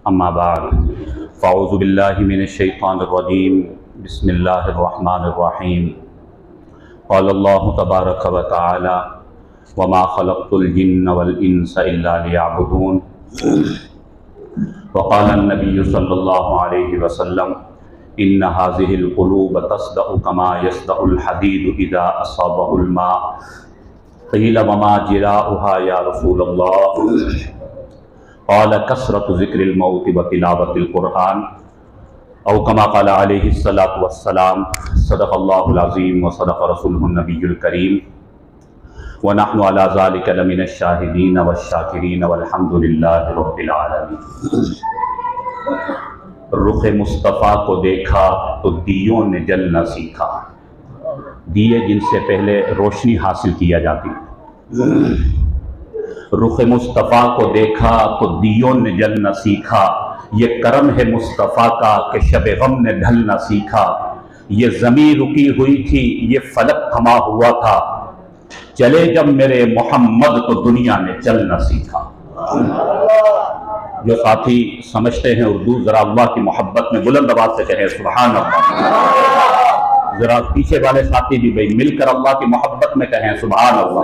اما بعد فاعوذ باللہ من الشیطان الرجیم بسم اللہ الرحمن الرحیم قال اللہ تبارک و تعالی وما خلقت الجن والانس الا لیعبدون وقال النبی صلی اللہ علیہ وسلم ان هذه القلوب تصدع كما يصدع الحديد اذا اصابه الماء قیل وما جراؤها یا رسول اللہ قال کثرت ذکر الموت وتلاوت القرآن او کما قال علیہ الصلاۃ والسلام صدق اللہ العظیم وصدق رسولہ النبی الکریم ونحن علی ذلک لمن الشاہدین والشاکرین والحمد للہ رب العالمین۔ رخ مصطفیٰ کو دیکھا تو دیوں نے جلنا سیکھا، دیے جن سے پہلے روشنی حاصل کیا جاتی۔ رخ مصطفیٰ کو دیکھا تو دیوں نے جلنا سیکھا، یہ کرم ہے مصطفیٰ کا کہ شب غم نے ڈھلنا سیکھا۔ یہ زمین رکی ہوئی تھی، یہ فلک تھما ہوا تھا، چلے جب میرے محمد تو دنیا نے چلنا سیکھا۔ جو ساتھی سمجھتے ہیں اردو، ذرا اللہ کی محبت میں بلند آواز سے کہیں سبحان اللہ۔ ذرا پیچھے والے ساتھی بھی بھائی مل کر اللہ کی محبت میں کہیں سبحان اللہ۔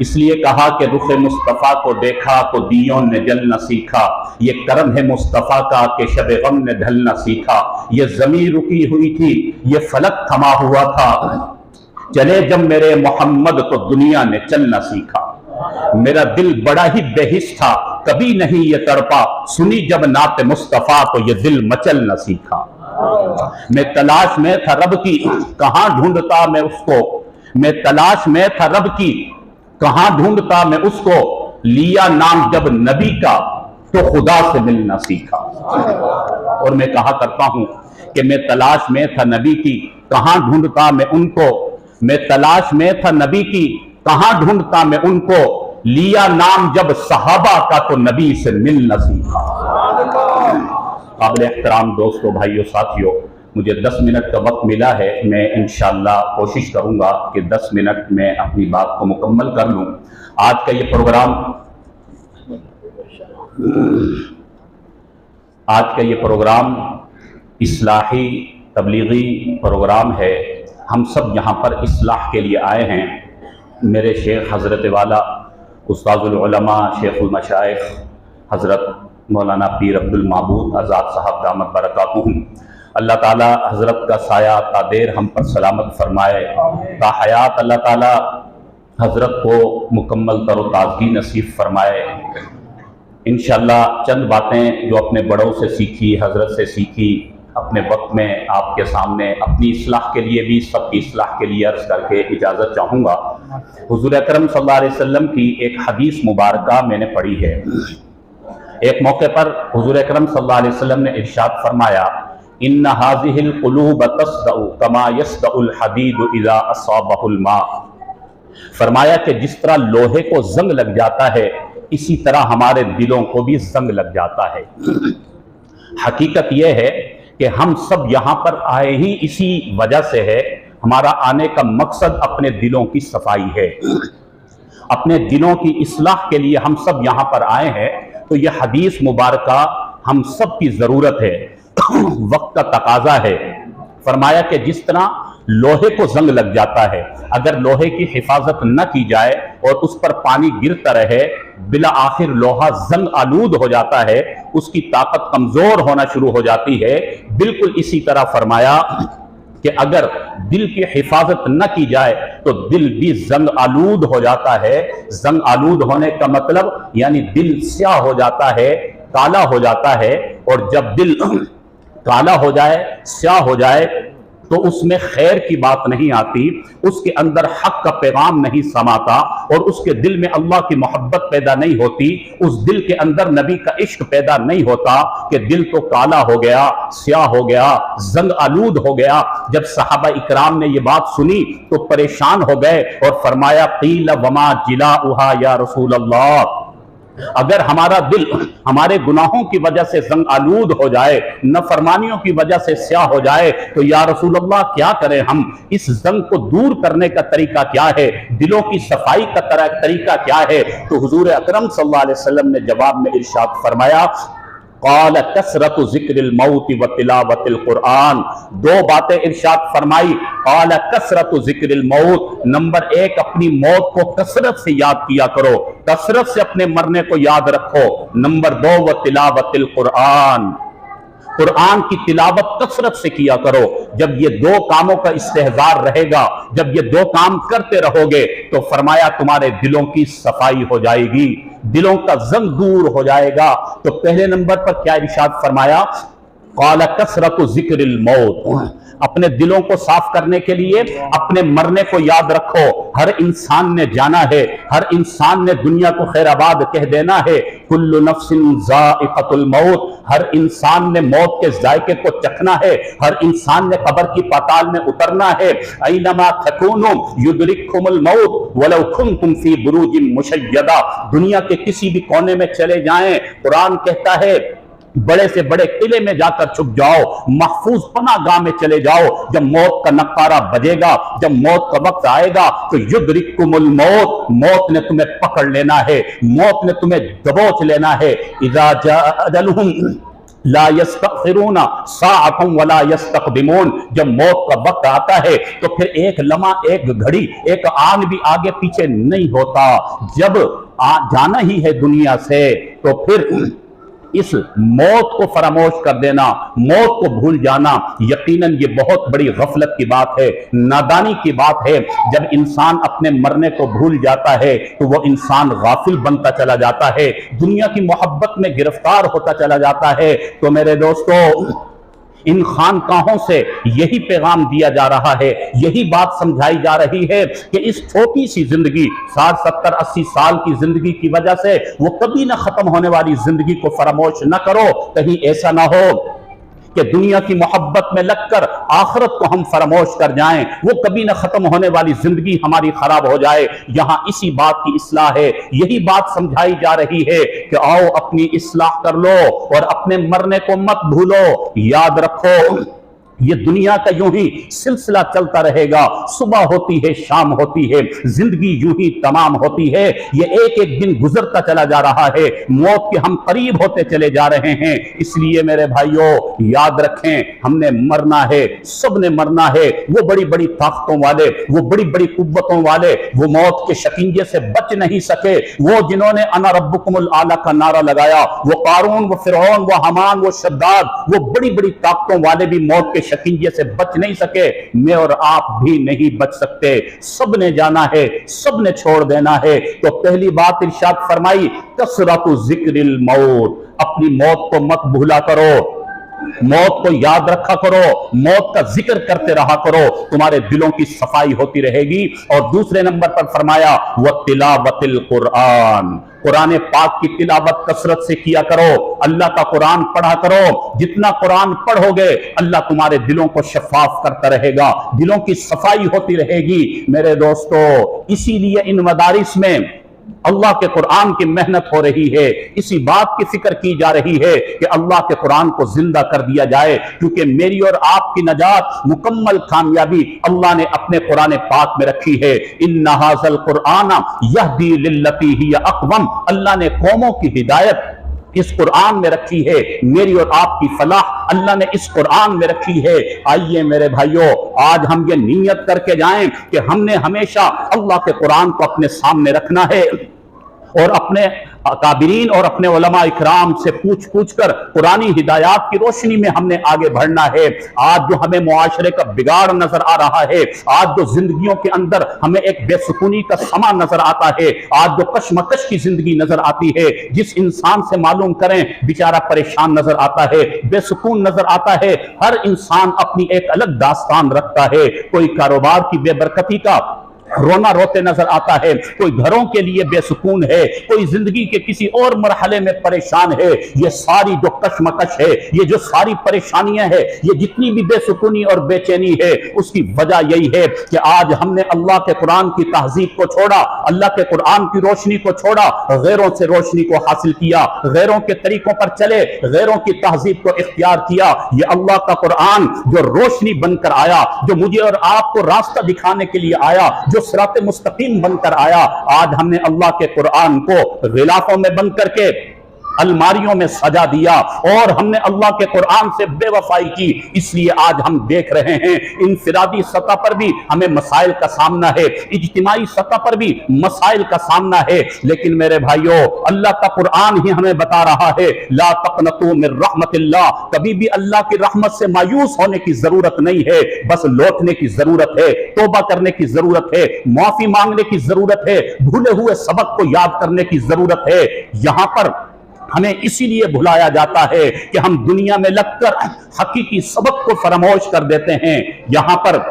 اس لیے کہا کہ رخ مصطفیٰ کو دیکھا تو دیوں نے جلنا سیکھا، یہ کرم ہے مصطفیٰ کا کہ شب غم نے ڈھلنا سیکھا۔ یہ زمین رکی ہوئی تھی، یہ فلک تھما ہوا تھا، چلے جب میرے محمد تو دنیا نے چلنا سیکھا۔ میرا دل بڑا ہی بے حس تھا، کبھی نہیں یہ تڑپا، سنی جب نعت مصطفیٰ تو یہ دل مچلنا سیکھا۔ میں تلاش میں تھا رب کی، کہاں ڈھونڈتا میں اس کو، میں تلاش میں تھا رب کی، کہاں ڈھونڈتا میں اس کو، لیا نام جب نبی کا تو خدا سے ملنا سیکھا۔ اور میں کہا کرتا ہوں کہ میں تلاش میں تھا نبی کی، کہاں ڈھونڈتا میں ان کو، میں تلاش میں تھا نبی کی، کہاں ڈھونڈتا میں ان کو، لیا نام جب صحابہ کا تو نبی سے ملنا سیکھا۔ قابل احترام دوستو، بھائیو، ساتھیو، مجھے 10 منٹ کا وقت ملا ہے، میں انشاءاللہ کوشش کروں گا کہ 10 منٹ میں اپنی بات کو مکمل کر لوں۔ آج کا یہ پروگرام اصلاحی تبلیغی پروگرام ہے۔ ہم سب یہاں پر اصلاح کے لیے آئے ہیں۔ میرے شیخ حضرت والا استاذ العلماء شیخ المشائخ حضرت مولانا پیر عبد المعبود آزاد صاحب دامت برکاتہم، اللہ تعالیٰ حضرت کا سایہ تا دیر ہم پر سلامت فرمائے، تا حیات اللہ تعالیٰ حضرت کو مکمل تر و تازگی نصیب فرمائے۔ انشاءاللہ چند باتیں جو اپنے بڑوں سے سیکھی، حضرت سے سیکھی، اپنے وقت میں آپ کے سامنے اپنی اصلاح کے لیے بھی، سب کی اصلاح کے لیے عرض کر کے اجازت چاہوں گا۔ حضور اکرم صلی اللہ علیہ وسلم کی ایک حدیث مبارکہ میں نے پڑھی ہے۔ ایک موقع پر حضور اکرم صلی اللہ علیہ وسلم نے ارشاد فرمایا، ان هذه القلوب تصدع كما يصدع الحديد اذا اصابه الماء۔ فرمایا کہ جس طرح لوہے کو زنگ لگ جاتا ہے، اسی طرح ہمارے دلوں کو بھی زنگ لگ جاتا ہے۔ حقیقت یہ ہے کہ ہم سب یہاں پر آئے ہی اسی وجہ سے ہے، ہمارا آنے کا مقصد اپنے دلوں کی صفائی ہے، اپنے دلوں کی اصلاح کے لیے ہم سب یہاں پر آئے ہیں۔ تو یہ حدیث مبارکہ ہم سب کی ضرورت ہے، وقت کا تقاضا ہے۔ فرمایا کہ جس طرح لوہے کو زنگ لگ جاتا ہے، اگر لوہے کی حفاظت نہ کی جائے اور اس پر پانی گرتا رہے، بالآخر لوہا زنگ آلود ہو جاتا ہے، اس کی طاقت کمزور ہونا شروع ہو جاتی ہے۔ بالکل اسی طرح فرمایا کہ اگر دل کی حفاظت نہ کی جائے تو دل بھی زنگ آلود ہو جاتا ہے۔ زنگ آلود ہونے کا مطلب یعنی دل سیاہ ہو جاتا ہے، کالا ہو جاتا ہے، اور جب دل کالا ہو جائے، سیاہ ہو جائے، تو اس میں خیر کی بات نہیں آتی، اس کے اندر حق کا پیغام نہیں سماتا، اور اس کے دل میں اللہ کی محبت پیدا نہیں ہوتی، اس دل کے اندر نبی کا عشق پیدا نہیں ہوتا، کہ دل تو کالا ہو گیا، سیاہ ہو گیا، زنگ آلود ہو گیا۔ جب صحابہ اکرام نے یہ بات سنی تو پریشان ہو گئے اور فرمایا قیل وما جلاؤہا یا رسول اللہ، अगर हमारा दिल हमारे गुनाहों की वजह से जंग आलूद हो जाए, नफरमानियों की वजह से स्याह हो जाए, तो या रसूल अल्लाह क्या करें हम? इस जंग को दूर करने का तरीका क्या है? दिलों की सफाई का तरीका क्या है? तो हुजूर अकरम सल्लल्लाहु अलैहि वसल्लम ने जवाब में इरशाद फरमाया, क़ाल कसरतु ज़िक्रिल मौत व तिलावतिल कुरान। दो बातें इरशाद फरमाई। क़ाल कसरतु ज़िक्रिल मौत, नंबर एक, अपनी मौत को कसरत से याद किया करो, कसरत से अपने मरने को याद रखो। नंबर दो, व तिलावतिल कुरान, कुरान की तिलावत कसरत से किया करो। जब ये दो कामों का इस्तेहजार रहेगा, जब ये दो काम करते रहोगे, तो फरमाया तुम्हारे दिलों की सफाई हो जाएगी, दिलों का जंग दूर हो जाएगा। तो पहले नंबर पर क्या इरशाद फरमाया? क़ाल कसरतु ज़िक्रिल मौत, अपने दिलों को साफ करने के लिए अपने मरने को याद रखो। हर इंसान ने जाना है, हर इंसान ने दुनिया को खैराबाद कह देना है। कुल्लु नफ्सिन ज़ाइक़तुल मौत, हर इंसान ने मौत के जायके को चखना है, हर इंसान ने कब्र की पाताल में उतरना है। ऐनमा तकूनु युदरिकुमुल मौत वलौ कुंतुम फी बुरूजिन मुशय्यदा, दुनिया के किसी भी कोने में चले जाएं, कुरान कहता है बड़े से बड़े किले में जाकर छुप जाओ, महफूज पनागाह में चले जाओ। जब मौत का नकारा बजेगा, जब मौत का वक्त आएगा, तो युद्रिकुमुल मौत, मौत ने तुम्हें पकड़ लेना है, मौत ने तुम्हें दबोच लेना है। इज़ा जाअ अजलुहुम ला यस्तखिरून साअतन वला यस्तक़दिमून, जब मौत का वक्त आता है तो फिर एक लम्हा, एक घड़ी, एक आन भी आगे पीछे नहीं होता। जब जाना ही है दुनिया से, तो फिर इस मौत को फरामोश कर देना, मौत को भूल जाना, यकीनन ये बहुत बड़ी गफलत की बात है, नादानी की बात है। जब इंसान अपने मरने को भूल जाता है तो वो इंसान गाफिल बनता चला जाता है, दुनिया की मोहब्बत में गिरफ्तार होता चला जाता है। तो मेरे दोस्तों, इन खानकाहों से यही पैगाम दिया जा रहा है, यही बात समझाई जा रही है कि इस छोटी सी जिंदगी, 60, 70, 80 साल की जिंदगी की वजह से वो कभी ना खत्म होने वाली जिंदगी को फरामोश न करो। कहीं ऐसा ना हो कि दुनिया की मोहब्बत में लगकर आखिरत को हम फरामोश कर जाएं, वो कभी न खत्म होने वाली जिंदगी हमारी खराब हो जाए। यहां इसी बात की इस्लाह है, यही बात समझाई जा रही है कि आओ अपनी इस्लाह कर लो और अपने मरने को मत भूलो। याद रखो, ये दुनिया का यूं ही सिलसिला चलता रहेगा, सुबह होती है, शाम होती है, जिंदगी यूं ही तमाम होती है। ये एक एक दिन गुजरता चला जा रहा है, मौत के हम करीब होते चले जा रहे हैं। इसलिए मेरे भाइयों, याद रखें, हमने मरना है, सबने मरना है। वो बड़ी बड़ी ताकतों वाले, वो बड़ी बड़ी कुव्वतों वाले, वो मौत के शिकंजे से बच नहीं सके। वो जिन्होंने अना रब्बुकुमुल आला का नारा लगाया, वो कारून, वो फिरौन, वो हमान, वो शद्दाद, वो बड़ी बड़ी ताकतों वाले भी मौत के शिकंजे से बच नहीं सके। मैं और आप भी नहीं बच सकते। सब ने जाना है, सब ने छोड़ देना है। तो पहली बात इरशाद फरमाई, कसरतु ज़िक्रिल मौत, अपनी मौत को मत भूला करो, मौत को याद रखा करो, मौत का जिक्र करते रहा करो, तुम्हारे दिलों की सफाई होती रहेगी। और दूसरे नंबर पर फरमाया, व तिलावतिल कुरान, कुरान पाक की तिलावत कसरत से किया करो, अल्लाह का कुरान पढ़ा करो। जितना कुरान पढ़ोगे, अल्लाह तुम्हारे दिलों को शफाफ करता रहेगा, दिलों की सफाई होती रहेगी। मेरे दोस्तों, इसीलिए इन मदारिस में अल्लाह के कुरान की मेहनत हो रही है, इसी बात की फिक्र की जा रही है कि अल्लाह के कुरान को जिंदा कर दिया जाए, क्योंकि मेरी और आपकी नजात, मुकम्मल कामयाबी अल्लाह ने अपने कुरान पाक में रखी है। इन्ना हाज़ल कुरान यहदी लिल्लती हिय अक़वम, अल्लाह ने कौमों की हिदायत इस कुरान में रखी है, मेरी और आपकी फलाह अल्लाह ने इस कुरान में रखी है। आइए मेरे भाइयों, आज हम ये नियत करके जाएं कि हमने हमेशा अल्लाह के कुरान को अपने सामने रखना है और अपने काबिरीन और अपने उलमा इकराम से पूछ पूछ कर कुरानी हिदायत की रोशनी में हमने आगे बढ़ना है। आज जो हमें मुआशरे का बिगाड़ नजर आ रहा है, आज जो जिंदगियों के अंदर हमें एक बेसुकूनी का समा नजर आता है, आज जो कशमकश की जिंदगी नजर आती है, जिस इंसान से मालूम करें बेचारा परेशान नजर आता है, बेसुकून नजर आता है। हर इंसान अपनी एक अलग दास्तान रखता है, कोई कारोबार की बेबरकती का, रोना रोते नजर आता है, कोई घरों के लिए बेसुकून है, कोई जिंदगी के किसी और मरहले में परेशान है। ये सारी जो कशमकश है, ये जो सारी परेशानियां है, ये जितनी भी बेसुकूनी और बेचैनी है, उसकी वजह यही है कि आज हमने अल्लाह के कुरान की तहजीब को छोड़ा, अल्लाह के कुरान की रोशनी को छोड़ा, गैरों से रोशनी को हासिल किया, गैरों के तरीकों पर चले, गैरों की तहजीब को इख्तियार किया। ये अल्लाह का कुरान जो रोशनी बनकर आया, जो मुझे और आपको रास्ता दिखाने के लिए आया, जो सिरात मुस्तकीम बनकर आया, आज हमने अल्लाह के कुरान को गिलाफों में बंद करके अलमारियों में सजा दिया और हमने अल्लाह के कुरान से बेवफाई की। इसलिए आज हम देख रहे हैं इंफरादी सतह पर भी हमें मसाइल का सामना है, इज्तिमाई सतह पर भी मसाइल का सामना है। लेकिन मेरे भाइयों, अल्लाह का कुरान ही हमें बता रहा है, ला तक़नतू मिन रहमतिल्लाह, कभी भी अल्लाह की रहमत से मायूस होने की जरूरत नहीं है, बस लौटने की जरूरत है, तौबा करने की जरूरत है, माफी मांगने की जरूरत है, भूले हुए सबक को याद करने की जरूरत है। यहां पर हमें इसीलिए भुलाया जाता है कि हम दुनिया में लगकर हकीकी सबक को फरामोश कर देते हैं। यहां पर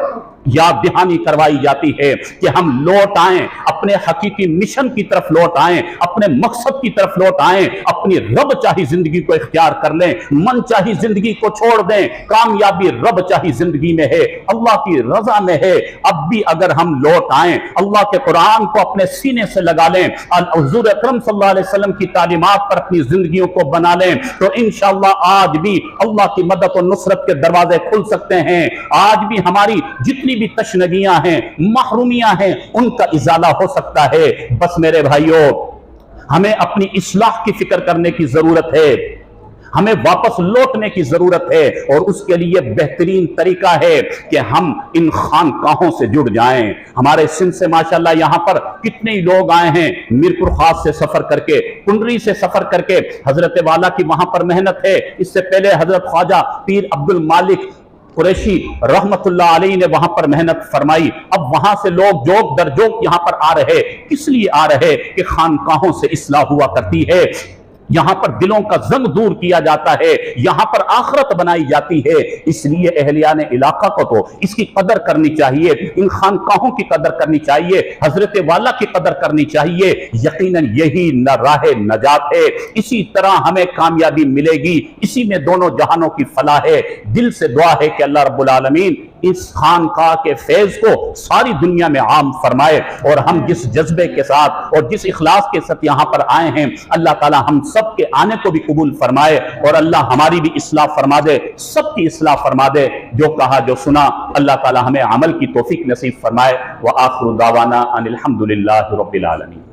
याद दहानी करवाई जाती है कि हम लौट आएं, अपने हकीकी मिशन की तरफ लौट आएं, अपने मकसद की तरफ लौट आएं, अपनी रब चाही जिंदगी को इख्तियार कर लें, मन चाही जिंदगी को छोड़ दें। कामयाबी रब चाही जिंदगी में है, अल्लाह की रजा में है। अब भी अगर हम लौट आएं, अल्लाह के कुरान को अपने सीने से लगा लें, हुजूर अकरम सल्लल्लाहु अलैहि वसल्लम की तालीमात पर अपनी जिंदगियों को बना लें, तो इंशाअल्लाह आज भी अल्लाह की मदद और नुसरत के दरवाजे खुल सकते हैं। आज भी हमारी जितनी भी तशनगियां हैं, महरूमियां हैं, उनका इजाला हो सकता है। बस मेरे भाइयों, हमें अपनी इस्लाह की फिक्र करने की जरूरत है, हमें वापस लौटने की जरूरत है, और उसके लिए बेहतरीन तरीका है कि हम इन खानकाहों से जुड़ जाएं। हमारे सिंध से माशाल्लाह यहां पर कितने ही लोग आए हैं, मीरपुर खास से सफर करके, कुंडरी से सफर करके। हजरत वाला की वहां पर मेहनत है। इससे पहले हजरत ख्वाजा पीर अब्दुल मालिक कुरैशी रहमतुल्लाह अलैहि ने वहां पर मेहनत फरमाई। अब वहां से लोग जोक दर जोक यहां पर आ रहे, किस लिए आ रहे कि खानकाहों से इस्लाह हुआ करती है, यहां पर दिलों का जंग दूर किया जाता है, यहां पर आखिरत बनाई जाती है। इसलिए अहलियाने इलाका को तो इसकी कदर करनी चाहिए, इन खानकाहों की कदर करनी चाहिए, हजरत वाला की कदर करनी चाहिए। यकीनन यही न राह नजात है, इसी तरह हमें कामयाबी मिलेगी, इसी में दोनों जहानों की फलाह है। दिल से दुआ है कि अल्लाह रब्बुल आलमीन इस खानका के फैज को सारी दुनिया में आम फरमाए, और हम जिस जज्बे के साथ और जिस इखलास के साथ यहाँ पर आए हैं, अल्लाह ताला हम सब के आने को भी कबूल फरमाए, और अल्लाह हमारी भी इस्लाह फरमा दे, सबकी इस्लाह फरमा दे। जो कहा जो सुना, अल्लाह ताला हमें अमल की तौफीक नसीब फरमाए। व आखिरु दावाना अनिल हम्दुलिल्लाहि रब्बिल आलमीन।